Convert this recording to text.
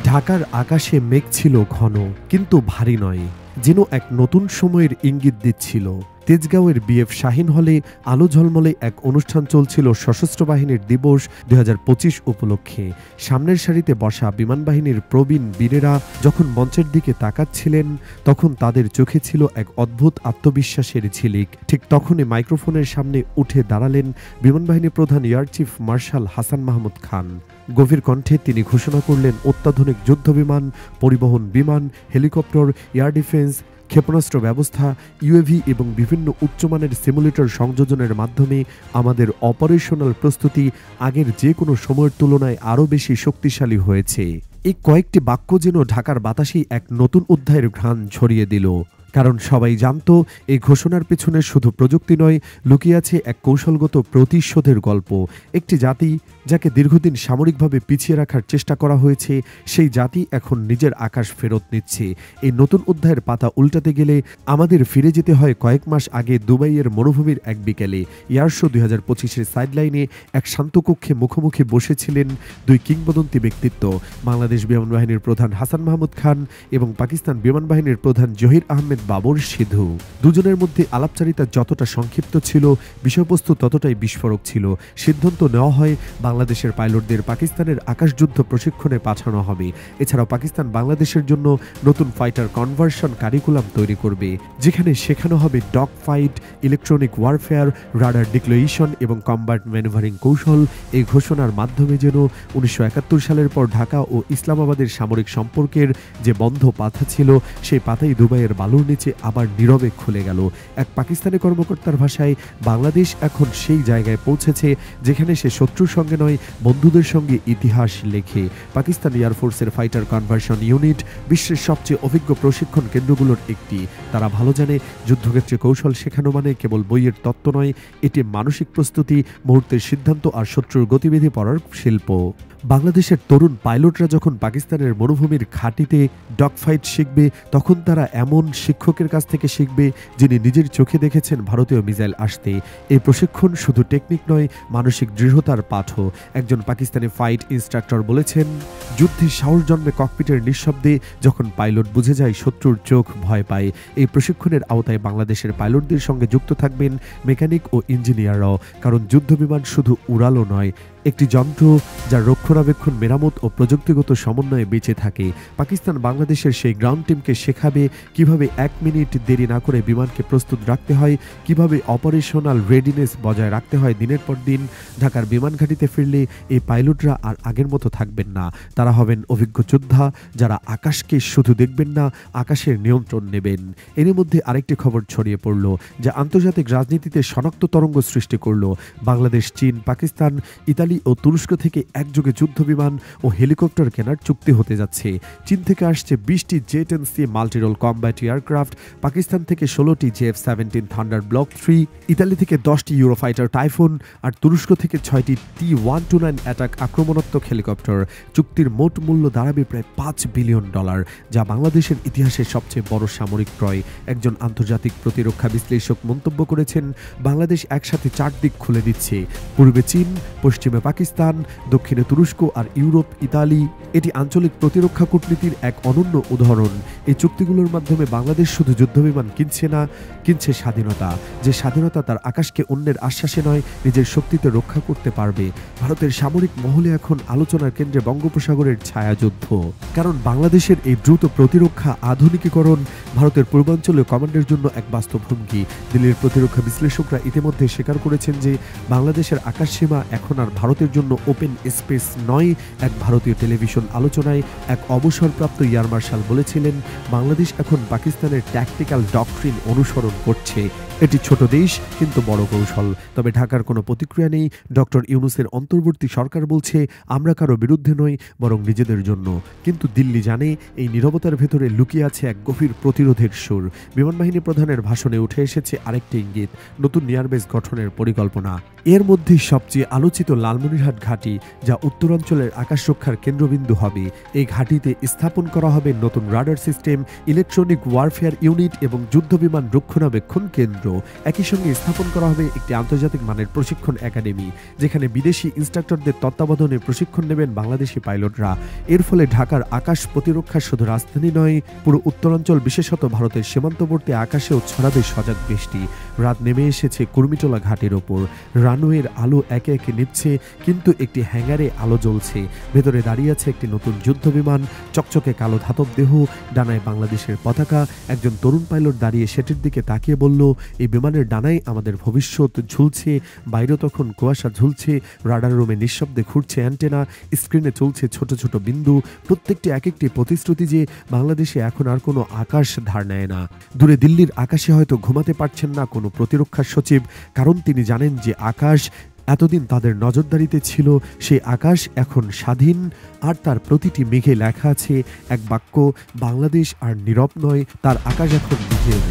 ঢাকার আকাশে মেঘ ছিল ঘন, কিন্তু ভারী নয়, যেন এক নতুন সময়ের ইঙ্গিত দিচ্ছিল। তেজগাঁওয়ের বিএফ শাহীন হলে আলো ঝলমলে এক অনুষ্ঠান চলছিল সশস্ত্র বাহিনীর দিবস ২০২৫ উপলক্ষে। সামনের সারিতে বসা বিমান বাহিনীর প্রবীণ বীরেরা যখন মঞ্চের দিকে তাকাচ্ছিলেন, তখন তাদের চোখে ছিল এক অদ্ভুত আত্মবিশ্বাসের ঝিলিক। ঠিক তখনই মাইক্রোফোনের সামনে উঠে দাঁড়ালেন বিমান বাহিনী প্রধান air chief marshal Hasan Mahmud Khan. গভীর কণ্ঠে তিনি ঘোষণা করলেন অত্যাধুনিক যুদ্ধবিমান, পরিবহন বিমান, হেলিকপ্টার, এয়ার ডিফেন্স, ক্ষেপণাস্ত্র ব্যবস্থা, ইউএভি এবং বিভিন্ন উচ্চমানের সিমুলেটর সংযোজনের মাধ্যমে আমাদের অপারেশনাল প্রস্তুতি আগের যে কোনো সময়ের তুলনায় আরও বেশি শক্তিশালী হয়েছে। এই কয়েকটি বাক্য যেন ঢাকার বাতাসেই এক নতুন অধ্যায়ের ঘ্রাণ ছড়িয়ে দিল। কারণ সবাই জানত এই ঘোষণার পেছনে শুধু প্রযুক্তি নয়, লুকিয়ে আছে এক কৌশলগত প্রতিশোধের গল্প। একটি জাতি যাকে দীর্ঘদিন সামরিকভাবে পিছিয়ে রাখার চেষ্টা করা হয়েছে, সেই জাতি এখন নিজের আকাশ ফেরত নিচ্ছে। এই নতুন অধ্যায়ের পাতা উল্টাতে গেলে আমাদের ফিরে যেতে হয় কয়েক মাস আগে দুবাইয়ের মরুভূমির এক বিকেলে। এয়ার শো ২০২৫-এর সাইডলাইনে এক শান্ত কক্ষে মুখোমুখি বসেছিলেন দুই কিংবদন্তি ব্যক্তিত্ব, বাংলাদেশ বিমান বাহিনীর প্রধান হাসান মাহমুদ খান এবং পাকিস্তান বিমান বাহিনীর প্রধান জহির আহমেদ বাবর সিধু। দুজনের মধ্যে আলাপচারিতা যতটা সংক্ষিপ্ত ছিল, বিষয়বস্তু ততটাই বিস্ফোরক ছিল। সিদ্ধান্ত নেওয়া হয় বাংলাদেশের পাইলটদের পাকিস্তানের আকাশযুদ্ধ প্রশিক্ষণে পাঠানো হবে। এছাড়াও পাকিস্তান বাংলাদেশের জন্য নতুন ফাইটার কনভার্সন কারিকুলাম তৈরি করবে, যেখানে শেখানো হবে dog fight, electronic warfare, radar ডিক্লোয়েশন এবং কম্ব্যাট ম্যানুভারিং কৌশল। এই ঘোষণার মাধ্যমে যেন ১৯৭১ সালের পর ঢাকা ও ইসলামাবাদের সামরিক সম্পর্কের যে বন্ধ পাতা ছিল, সেই পাতাই দুবাইয়ের বালুর নিচে আবার নীরবে খুলে গেল। এক পাকিস্তানি কর্মকর্তার ভাষায়, বাংলাদেশ এখন সেই জায়গায় পৌঁছেছে যেখানে সে শত্রুর সঙ্গে নয়, বন্ধুদের সঙ্গে ইতিহাস লেখে। পাকিস্তান এয়ারফোর্সের ফাইটার কনভার্সন ইউনিট বিশ্বের সবচেয়ে অভিজ্ঞ প্রশিক্ষণ কেন্দ্রগুলোর একটি। তারা ভালো জানে যুদ্ধক্ষেত্রে কৌশল শেখানো মানে কেবল বইয়ের তত্ত্ব নয়, এটি মানসিক প্রস্তুতি, মুহূর্তের সিদ্ধান্ত আর শত্রুর গতিবিধি পড়ার শিল্প। বাংলাদেশের তরুণ পাইলটরা যখন পাকিস্তানের মরুভূমির ঘাঁটিতে ডগ ফাইট শিখবে, তখন তারা এমন শিক্ষকের কাছ থেকে শিখবে যিনি নিজের চোখে দেখেছেন ভারতীয় মিসাইল আসতে। এই প্রশিক্ষণ শুধু টেকনিক নয়, মানসিক দৃঢ়তার পাঠও। একজন পাকিস্তানি ফাইট ইনস্ট্রাক্টর বলেছেন, যুদ্ধে সাহস জন্মে ককপিটের নিঃশব্দে, যখন পাইলট বুঝে যায় শত্রুর চোখ ভয় পায়। এই প্রশিক্ষণের আওতায় বাংলাদেশের পাইলটদের সঙ্গে যুক্ত থাকবেন মেকানিক ও ইঞ্জিনিয়াররাও। কারণ যুদ্ধবিমান শুধু উড়ালো নয়, একটি যন্ত্র যার রক্ষণাবেক্ষণ, মেরামত ও প্রযুক্তিগত সমন্বয়ে বেঁচে থাকে। পাকিস্তান বাংলাদেশের সেই গ্রাউন্ড টিমকে শেখাবে কিভাবে ১ মিনিট দেরি না করে বিমানকে প্রস্তুত রাখতে হয়, কিভাবে অপারেশনাল রেডিনেস বজায় রাখতে হয় দিনের পর দিন। ঢাকার বিমান ঘাঁটিতে ফিরলে এই পাইলটরা আর আগের মতো থাকবেন না। তারা হবেন অভিজ্ঞ যোদ্ধা, যারা আকাশকে শুধু দেখবেন না, আকাশের নিয়ন্ত্রণ নেবেন। এর মধ্যে আরেকটি খবর ছড়িয়ে পড়ল, যা আন্তর্জাতিক রাজনীতিতে শনাক্ত তরঙ্গ সৃষ্টি করল। বাংলাদেশ, চীন, পাকিস্তান, ইতালি ও তুরস্ক থেকে একযোগে যুদ্ধবিমান ও হেলিকপ্টার কেনার চুক্তি হতে যাচ্ছে। চীন থেকে আসছে 20টি জে-10সি মাল্টিরোল কমব্যাট এয়ারক্রাফট, পাকিস্তান থেকে 16টি JF-17 থান্ডার ব্লক 3, ইতালি থেকে 10টি ইউরোফাইটার টাইফুন আর তুরস্ক থেকে 6টি T-129 অ্যাটাক আক্রমণাত্মক হেলিকপ্টার। চুক্তির মোট মূল্য দাঁড়াবে প্রায় $5 বিলিয়ন, যা বাংলাদেশের ইতিহাসের সবচেয়ে বড় সামরিক ক্রয়। একজন আন্তর্জাতিক প্রতিরক্ষা বিশ্লেষক মন্তব্য করেছেন, বাংলাদেশ একসাথে 4 দিক খুলে দিচ্ছে, পূর্বে চীন, পশ্চিমে পাকিস্তান, দক্ষিণে তুরস্ক আর ইউরোপ, ইতালি। এটি আঞ্চলিক প্রতিরক্ষা কূটনীতির এক অনন্য উদাহরণ। এই চুক্তিগুলোর মাধ্যমে বাংলাদেশ শুধু যুদ্ধবিমান কিনছে না, কিনছে স্বাধীনতা। যে স্বাধীনতা তার আকাশকে অন্যের আশ্বাসে নয়, নিজের শক্তিতে রক্ষা করতে পারবে। ভারতের সামরিক মহলে এখন আলোচনার কেন্দ্রে বঙ্গোপসাগরের ছায়াযুদ্ধ। কারণ বাংলাদেশের এই দ্রুত প্রতিরক্ষা আধুনিকীকরণ ভারতের পূর্বাঞ্চলীয় কমান্ডের জন্য এক বাস্তব হুমকি। দিল্লির প্রতিরক্ষা বিশ্লেষকরা ইতিমধ্যে স্বীকার করেছেন যে বাংলাদেশের আকাশসীমা এখন আর ভারতের জন্য ওপেন স্পেস নয়। এক ভারতীয় টেলিভিশন আলোচনায় এক অবসরপ্রাপ্ত এয়ার মার্শাল বলেছিলেন, বাংলাদেশ এখন পাকিস্তানের ট্যাকটিক্যাল ডক্ট্রিন অনুসরণ করছে। এটি ছোট দেশ কিন্তু বড় কৌশল। তবে ঢাকার কোনো প্রতিক্রিয়া নেই। ডক্টর ইউনূসের অন্তর্বর্তী সরকার বলছে, আমরা কারো বিরুদ্ধে নই, বরং নিজেদের জন্য। কিন্তু দিল্লি জানে এই নীরবতার ভেতরে লুকিয়ে আছে এক গভীর প্রতিরোধের সুর। বিমান বাহিনী প্রধানের ভাষণে উঠে এসেছে আরেকটি ইঙ্গিত, নতুন এয়ারবেস গঠনের পরিকল্পনা। এর মধ্যে সবচেয়ে আলোচিত লালমনিরহাট ঘাঁটি, যা উত্তরাঞ্চলের আকাশ রক্ষার কেন্দ্রবিন্দু হবে। এই ঘাঁটিতে স্থাপন করা হবে নতুন radar system, electronic warfare unit এবং যুদ্ধবিমান রক্ষণাবেক্ষণ কেন্দ্র। একই সঙ্গে স্থাপন করা হবে একটি আন্তর্জাতিক মানের প্রশিক্ষণ একাডেমি, যেখানে বিদেশি ইনস্ট্রাক্টরদের তত্ত্বাবধানে প্রশিক্ষণ নেবেন বাংলাদেশি পাইলটরা। এর ফলে ঢাকার আকাশ প্রতিরক্ষা শুধু রাজধানী নয়, পুরো উত্তরাঞ্চল বিশেষত ভারতের সীমান্তবর্তী আকাশেও ছড়াবে সজাগ বৃষ্টি। রাত নেমে এসেছে কুর্মিটোলা ঘাটের ওপর। রানওয়ের আলো একে একে নিভছে, কিন্তু একটি হ্যাঙ্গারে আলো জ্বলছে। ভেতরে দাঁড়িয়ে আছে একটি নতুন যুদ্ধ বিমান, চকচকে কালো ধাতব দেহ, ডানায় বাংলাদেশের পতাকা। একজন তরুণ পাইলট দাঁড়িয়ে সেটির দিকে তাকিয়ে বলল, এই বিমানের ডানায় আমাদের ভবিষ্যৎ ঝুলছে। বাইরে তখন কুয়াশা ঝুলছে, রাডার রুমে নিঃশব্দে ঘুরছে অ্যান্টেনা, স্ক্রিনে চলছে ছোট ছোট বিন্দু, প্রত্যেকটি এক একটি প্রতিশ্রুতি যে বাংলাদেশে এখন আর কোনো আকাশ ধার নেয় না। দূরে দিল্লির আকাশে হয়তো ঘুমাতে পারছেন না কোনো প্রতিরক্ষা সচিব, কারণ তিনি জানেন যে আকাশ এতদিন তাদের নজরদারিতে ছিল, সেই আকাশ এখন স্বাধীন। আর তার প্রতিটি মেঘে লেখা আছে এক বাক্য, বাংলাদেশ আর নীরব নয়, তার আকাশ এখন বিজয়।